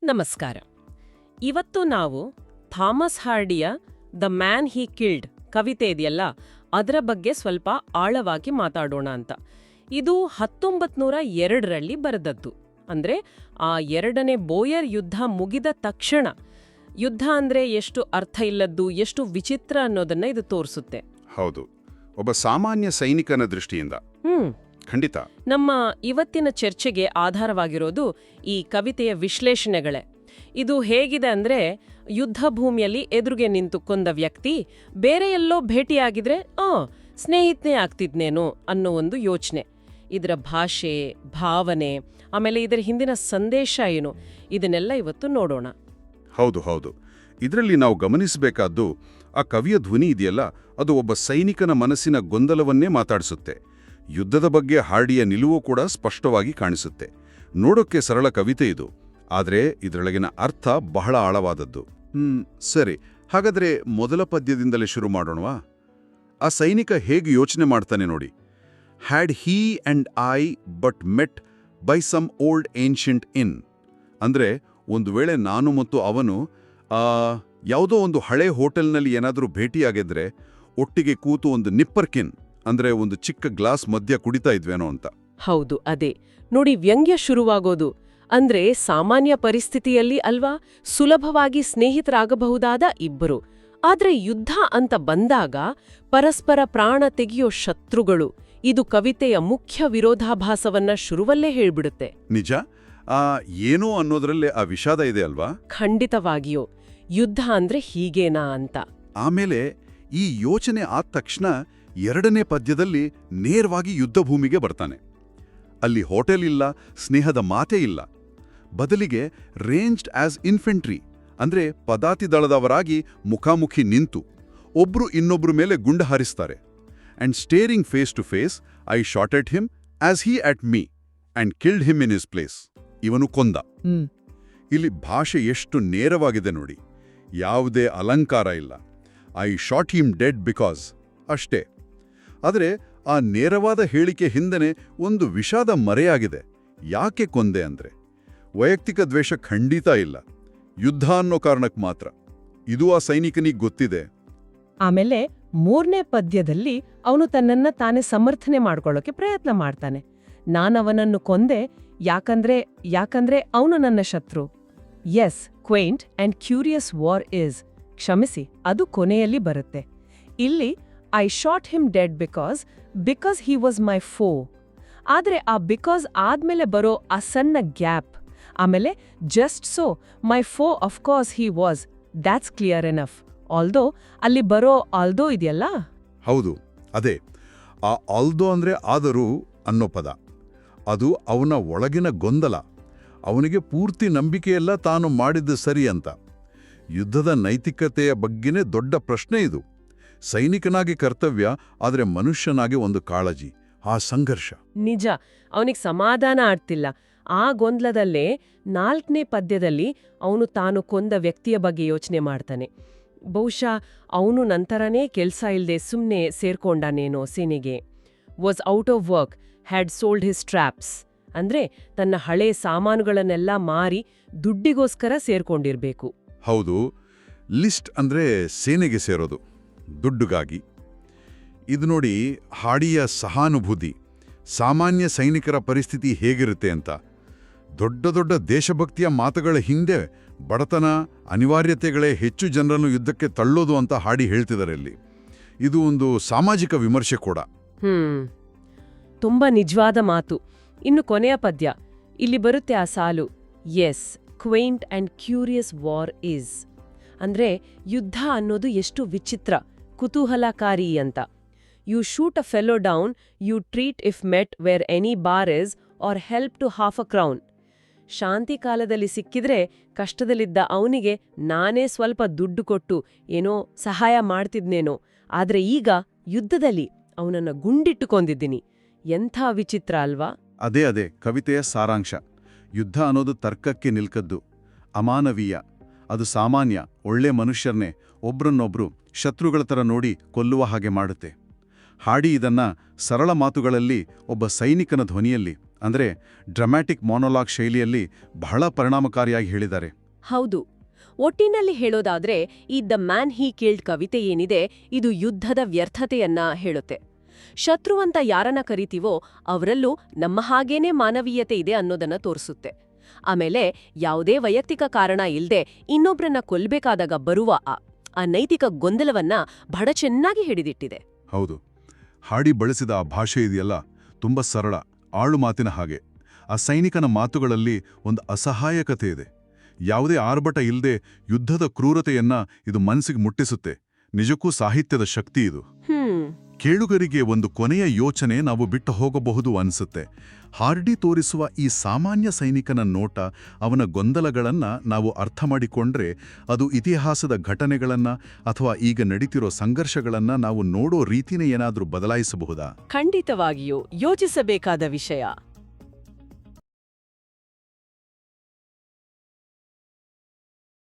ನಮಸ್ಕಾರ. ಇವತ್ತು ನಾವು ಥಾಮಸ್ ಹಾರ್ಡಿಯ ದ ಮ್ಯಾನ್ ಹಿ ಕಿಲ್ಡ್ ಕವಿತೆ ಇದೆಯಲ್ಲ, ಅದರ ಬಗ್ಗೆ ಸ್ವಲ್ಪ ಆಳವಾಗಿ ಮಾತಾಡೋಣ ಅಂತ. ಇದು 1902ರಲ್ಲಿ ಬರೆದದ್ದು. ಅಂದ್ರೆ ಆ ಎರಡನೇ ಬೋಯರ್ ಯುದ್ಧ ಮುಗಿದ ತಕ್ಷಣ. ಯುದ್ಧ ಅಂದ್ರೆ ಎಷ್ಟು ಅರ್ಥ ಇಲ್ಲದ್ದು, ಎಷ್ಟು ವಿಚಿತ್ರ ಅನ್ನೋದನ್ನ ಇದು ತೋರಿಸುತ್ತೆ. ಹೌದು, ಒಬ್ಬ ಸಾಮಾನ್ಯ ಸೈನಿಕನ ದೃಷ್ಟಿಯಿಂದ ಖಂಡಿತ. ನಮ್ಮ ಇವತ್ತಿನ ಚರ್ಚೆಗೆ ಆಧಾರವಾಗಿರೋದು ಈ ಕವಿತೆಯ ವಿಶ್ಲೇಷಣೆಗಳೇ. ಇದು ಹೇಗಿದೆ ಅಂದ್ರೆ, ಯುದ್ಧ ಭೂಮಿಯಲ್ಲಿ ಎದುರಿಗೆ ನಿಂತು ಕೊಂದ ವ್ಯಕ್ತಿ ಬೇರೆ ಎಲ್ಲೋ ಭೇಟಿಯಾಗಿದ್ರೆ ಸ್ನೇಹಿತನೇ ಆಗ್ತಿದ್ನೇನೋ ಅನ್ನೋ ಒಂದು ಯೋಚನೆ. ಇದರ ಭಾಷೆ, ಭಾವನೆ, ಆಮೇಲೆ ಇದರ ಹಿಂದಿನ ಸಂದೇಶ ಏನು, ಇದನ್ನೆಲ್ಲ ಇವತ್ತು ನೋಡೋಣ. ಹೌದು ಹೌದು ಇದರಲ್ಲಿ ನಾವು ಗಮನಿಸಬೇಕಾದ್ದು ಆ ಕವಿಯ ಧ್ವನಿ ಇದೆಯಲ್ಲ, ಅದು ಒಬ್ಬ ಸೈನಿಕನ ಮನಸ್ಸಿನ ಗೊಂದಲವನ್ನೇ ಮಾತಾಡಿಸುತ್ತೆ. ಯುದ್ಧದ ಬಗ್ಗೆ ಹಾರ್ಡಿಯ ನಿಲುವು ಕೂಡ ಸ್ಪಷ್ಟವಾಗಿ ಕಾಣಿಸುತ್ತೆ. ನೋಡೋಕ್ಕೆ ಸರಳ ಕವಿತೆ ಇದು, ಆದರೆ ಇದರೊಳಗಿನ ಅರ್ಥ ಬಹಳ ಆಳವಾದದ್ದು. ಸರಿ, ಹಾಗಾದ್ರೆ ಮೊದಲ ಪದ್ಯದಿಂದಲೇ ಶುರು ಮಾಡೋಣವಾ? ಆ ಸೈನಿಕ ಹೇಗೆ ಯೋಚನೆ ಮಾಡ್ತಾನೆ ನೋಡಿ. Had he and I but met by some old ancient inn. ಅಂದ್ರೆ ಒಂದು ವೇಳೆ ನಾನು ಮತ್ತು ಅವನು ಯಾವುದೋ ಒಂದು ಹಳೆ ಹೋಟೆಲ್ನಲ್ಲಿ ಏನಾದರೂ ಭೇಟಿಯಾಗಿದ್ರೆ ಒಟ್ಟಿಗೆ ಕೂತು ಒಂದು ನಿಪ್ಪರ್ಕಿನ್ ಅಂದ್ರೆ ಒಂದು ಚಿಕ್ಕ ಗ್ಲಾಸ್ ಮದ್ಯ ಕುಡಿತಾ ಇದ್ವೇನೋ ಅಂತ. ಹೌದು, ಅದೇ ನೋಡಿ ವ್ಯಂಗ್ಯ ಶುರುವಾಗೋದು. ಅಂದ್ರೆ ಸಾಮಾನ್ಯ ಪರಿಸ್ಥಿತಿಯಲ್ಲಿ ಅಲ್ವಾ ಸುಲಭವಾಗಿ ಸ್ನೇಹಿತರಾಗಬಹುದಾದ ಇಬ್ಬರು, ಆದ್ರೆ ಯುದ್ಧ ಅಂತ ಬಂದಾಗ ಪರಸ್ಪರ ಪ್ರಾಣ ತೆಗೆಯೋ ಶತ್ರುಗಳು. ಇದು ಕವಿತೆಯ ಮುಖ್ಯ ವಿರೋಧಾಭಾಸವನ್ನ ಶುರುವಲ್ಲೇ ಹೇಳ್ಬಿಡುತ್ತೆ. ನಿಜ, ಏನೋ ಅನ್ನೋದ್ರಲ್ಲೇ ಆ ವಿಷಾದ ಇದೆ ಅಲ್ವಾ? ಖಂಡಿತವಾಗಿಯೋ, ಯುದ್ಧ ಅಂದ್ರೆ ಹೀಗೇನಾ ಅಂತ. ಆಮೇಲೆ ಈ ಯೋಚನೆ ಆದ ತಕ್ಷಣ ಎರಡನೇ ಪದ್ಯದಲ್ಲಿ ನೇರವಾಗಿ ಯುದ್ಧ ಭೂಮಿಗೆ ಬರ್ತಾನೆ. ಅಲ್ಲಿ ಹೋಟೆಲ್ ಇಲ್ಲ, ಸ್ನೇಹದ ಮಾತೇ ಇಲ್ಲ. ಬದಲಿಗೆ ರೇಂಜ್ಡ್ ಆಸ್ ಇನ್ಫೆಂಟ್ರಿ ಅಂದ್ರೆ ಪದಾತಿ ದಳದವರಾಗಿ ಮುಖಾಮುಖಿ ನಿಂತು ಒಬ್ರು ಇನ್ನೊಬ್ರು ಮೇಲೆ ಗುಂಡು ಹಾರಿಸ್ತಾರೆ. And staring face to face I shot at him as he at me and killed him in his place. ಇವನು ಕೊಂದ. ಇಲ್ಲಿ ಭಾಷೆ ಎಷ್ಟು ನೇರವಾಗಿದೆ ನೋಡಿ, ಯಾವುದೇ ಅಲಂಕಾರ ಇಲ್ಲ. I shot him dead because ಅಷ್ಟೇ. ಆದರೆ ಆ ನೇರವಾದ ಹೇಳಿಕೆ ಹಿಂದನೆ ಒಂದು ವಿಷಾದ ಮರೆಯಾಗಿದೆ. ಯಾಕೆ ಕೊಂದೆ ಅಂದ್ರೆ ವೈಯಕ್ತಿಕ ದ್ವೇಷ ಖಂಡಿತ ಇಲ್ಲ, ಯುದ್ಧ ಅನ್ನೋ ಕಾರಣಕ್ಕೆ ಮಾತ್ರ. ಇದು ಆ ಸೈನಿಕನಿಗೆ ಗೊತ್ತಿದೆ. ಆಮೇಲೆ ಮೂರನೇ ಪದ್ಯದಲ್ಲಿ ಅವನು ತನ್ನನ್ನ ತಾನೇ ಸಮರ್ಥನೆ ಮಾಡ್ಕೊಳ್ಳೋಕೆ ಪ್ರಯತ್ನ ಮಾಡ್ತಾನೆ. ನಾನವನನ್ನು ಕೊಂದೆ ಯಾಕಂದ್ರೆ ಅವನು ನನ್ನ ಶತ್ರು. Yes, quaint and curious war is. ಕ್ಷಮಿಸಿ, ಅದು ಕೊನೆಯಲ್ಲಿ ಬರುತ್ತೆ. ಇಲ್ಲಿ I shot him dead because he was my foe. ಆದ್ರೆ ಆ ಬಿಕಾಸ್ ಆದ್ಮೇಲೆ ಬರೋ ಆ ಸಣ್ಣ ಗ್ಯಾಪ್, ಆಮೇಲೆ just so my foe of course he was, that's clear enough. Although ಅಲ್ಲಿ ಬರೋ ಆಲ್ದೋ ಇದೆಯಲ್ಲ, ಹೌದು ಅದೇ ಆ ಆಲ್ದೋ ಅಂದ್ರೆ ಆದರೂ ಅನ್ನೋ ಪದ. ಅದು ಅವನ ಒಳಗಿನ ಗೊಂದಲ. ಅವನಿಗೆ ಪೂರ್ತಿ ನಂಬಿಕೆಯಲ್ಲ ತಾನು ಮಾಡಿದ್ದು ಸರಿ ಅಂತ. ಯುದ್ಧದ ನೈತಿಕತೆಯ ಬಗ್ಗೆನೇ ದೊಡ್ಡ ಪ್ರಶ್ನೆ ಇದು. ಸೈನಿಕನಾಗಿ ಕರ್ತವ್ಯ, ಆದರೆ ಮನುಷ್ಯನಾಗಿ ಒಂದು ಕಾಳಜಿ, ಆ ಸಂಘರ್ಷ. ನಿಜ, ಅವನಿಗೆ ಸಮಾಧಾನ ಆಗ್ತಿಲ್ಲ. ಆ ಗೊಂದಲದಲ್ಲೇ 4ನೇ ಪದ್ಯದಲ್ಲಿ ಅವನು ತಾನು ಕೊಂದ ವ್ಯಕ್ತಿಯ ಬಗ್ಗೆ ಯೋಚನೆ ಮಾಡ್ತಾನೆ. ಬಹುಶಃ ಅವನು ನಂತರನೇ ಕೆಲ್ಸ ಇಲ್ದೆ ಸುಮ್ನೆ ಸೇರ್ಕೊಂಡನೇನೋ ಸೇನೆಗೆ. Was out of work, had sold his traps. ಅಂದ್ರೆ ತನ್ನ ಹಳೆ ಸಾಮಾನುಗಳನ್ನೆಲ್ಲ ಮಾರಿ ದುಡ್ಡಿಗೋಸ್ಕರ ಸೇರ್ಕೊಂಡಿರ್ಬೇಕು. ಹೌದು, ಲಿಸ್ಟ್ ಅಂದ್ರೆ ಸೇನೆಗೆ ಸೇರೋದು ದುಡ್ಡುಗಾಗಿ. ಇದು ನೋಡಿ ಹಾಡಿಯ ಸಹಾನುಭೂತಿ, ಸಾಮಾನ್ಯ ಸೈನಿಕರ ಪರಿಸ್ಥಿತಿ ಹೇಗಿರುತ್ತೆ ಅಂತ. ದೊಡ್ಡ ದೊಡ್ಡ ದೇಶಭಕ್ತಿಯ ಮಾತುಗಳ ಹಿಂದೆ ಬಡತನ, ಅನಿವಾರ್ಯತೆಗಳೇ ಹೆಚ್ಚು ಜನರನ್ನು ಯುದ್ಧಕ್ಕೆ ತಳ್ಳೋದು ಅಂತ ಹಾಡಿ ಹೇಳ್ತಿದ್ದಾರೆ ಇಲ್ಲಿ. ಇದು ಒಂದು ಸಾಮಾಜಿಕ ವಿಮರ್ಶೆ ಕೂಡ. ತುಂಬಾ ನಿಜವಾದ ಮಾತು. ಇನ್ನು ಕೊನೆಯ ಪದ್ಯ ಇಲ್ಲಿ ಬರುತ್ತೆ ಆ ಸಾಲು, yes, quaint and curious war is. ಅಂದ್ರೆ ಯುದ್ಧ ಅನ್ನೋದು ಎಷ್ಟು ವಿಚಿತ್ರ, ಕುತೂಹಲಕಾರಿ ಅಂತ. You shoot a fellow down, you treat if met where any bar is, or help to half a crown. ಶಾಂತಿ ಕಾಲದಲ್ಲಿ ಸಿಕ್ಕಿದ್ರೆ ಕಷ್ಟದಲ್ಲಿದ್ದ ಅವನಿಗೆ ನಾನೇ ಸ್ವಲ್ಪ ದುಡ್ಡು ಕೊಟ್ಟು ಏನೋ ಸಹಾಯ ಮಾಡ್ತಿದ್ನೇನೋ, ಆದ್ರೆ ಈಗ ಯುದ್ಧದಲ್ಲಿ ಅವನನ್ನ ಗುಂಡಿಟ್ಟುಕೊಂಡಿದ್ದೀನಿ. ಎಂಥ ವಿಚಿತ್ರ ಅಲ್ವಾ? ಅದೇ ಕವಿತೆಯ ಸಾರಾಂಶ. ಯುದ್ಧ ಅನ್ನೋದು ತರ್ಕಕ್ಕೆ ನಿಲ್ಕದ್ದು, ಅಮಾನವೀಯ. ಅದು ಸಾಮಾನ್ಯ ಒಳ್ಳೆ ಮನುಷ್ಯರನ್ನೇ ಒಬ್ರನ್ನೊಬ್ರು ಶತ್ರುಗಳ ಥರ ನೋಡಿ ಕೊಲ್ಲುವ ಹಾಗೆ ಮಾಡುತ್ತೆ. ಹಾಡಿ ಇದನ್ನ ಸರಳ ಮಾತುಗಳಲ್ಲಿ ಒಬ್ಬ ಸೈನಿಕನ ಧ್ವನಿಯಲ್ಲಿ ಅಂದ್ರೆ ಡ್ರಾಮ್ಯಾಟಿಕ್ ಮೊನೊಲಾಗ್ ಶೈಲಿಯಲ್ಲಿ ಬಹಳ ಪರಿಣಾಮಕಾರಿಯಾಗಿ ಹೇಳಿದ್ದಾರೆ. ಹೌದು. ಒಟ್ಟಿನಲ್ಲಿ ಹೇಳೋದಾದ್ರೆ ಈ ದ ಮ್ಯಾನ್ ಹೀ ಕಿಲ್ಡ್ ಕವಿತೆ ಏನಿದೆ ಇದು ಯುದ್ಧದ ವ್ಯರ್ಥತೆಯನ್ನ ಹೇಳುತ್ತೆ. ಶತ್ರುವಂತ ಯಾರನ್ನ ಕರಿತೀವೋ ಅವರಲ್ಲೂ ನಮ್ಮ ಹಾಗೇನೇ ಮಾನವೀಯತೆ ಇದೆ ಅನ್ನೋದನ್ನ ತೋರಿಸುತ್ತೆ. ಆಮೇಲೆ ಯಾವುದೇ ವೈಯಕ್ತಿಕ ಕಾರಣ ಇಲ್ದೆ ಇನ್ನೊಬ್ರನ್ನ ಕೊಲ್ಬೇಕಾದಾಗ ಬರುವ ಆ ನೈತಿಕ ಗೊಂದಲವನ್ನ ಬಹಳ ಚೆನ್ನಾಗಿ ಹಿಡಿದಿಟ್ಟಿದೆ. ಹೌದು, ಹಾಡಿ ಬಳಸಿದ ಆ ಭಾಷೆ ಇದೆಯಲ್ಲ, ತುಂಬ ಸರಳ, ಆಳು ಮಾತಿನ ಹಾಗೆ. ಆ ಸೈನಿಕನ ಮಾತುಗಳಲ್ಲಿ ಒಂದು ಅಸಹಾಯಕತೆ ಇದೆ. ಯಾವುದೇ ಆರ್ಭಟ ಇಲ್ಲದೆ ಯುದ್ಧದ ಕ್ರೂರತೆಯನ್ನ ಇದು ಮನಸ್ಸಿಗೆ ಮುಟ್ಟಿಸುತ್ತೆ. ನಿಜಕ್ಕೂ ಸಾಹಿತ್ಯದ ಶಕ್ತಿ ಇದು. ಕೇಳುಗರಿಗೆ ಒಂದು ಕೊನೆಯ ಯೋಚನೆ ನಾವು ಬಿಟ್ಟು ಹೋಗಬಹುದು ಅನ್ಸುತ್ತೆ. ಹಾರ್ಡಿ ತೋರಿಸುವ ಈ ಸಾಮಾನ್ಯ ಸೈನಿಕನ ನೋಟ, ಅವನ ಗೊಂದಲಗಳನ್ನ ನಾವು ಅರ್ಥ ಮಾಡಿಕೊಂಡ್ರೆ ಅದು ಇತಿಹಾಸದ ಘಟನೆಗಳನ್ನ ಅಥವಾ ಈಗ ನಡೀತಿರೋ ಸಂಘರ್ಷಗಳನ್ನ ನಾವು ನೋಡೋ ರೀತಿನೇ ಏನಾದ್ರೂ ಬದಲಾಯಿಸಬಹುದಾ? ಖಂಡಿತವಾಗಿಯೂ ಯೋಚಿಸಬೇಕಾದ ವಿಷಯ.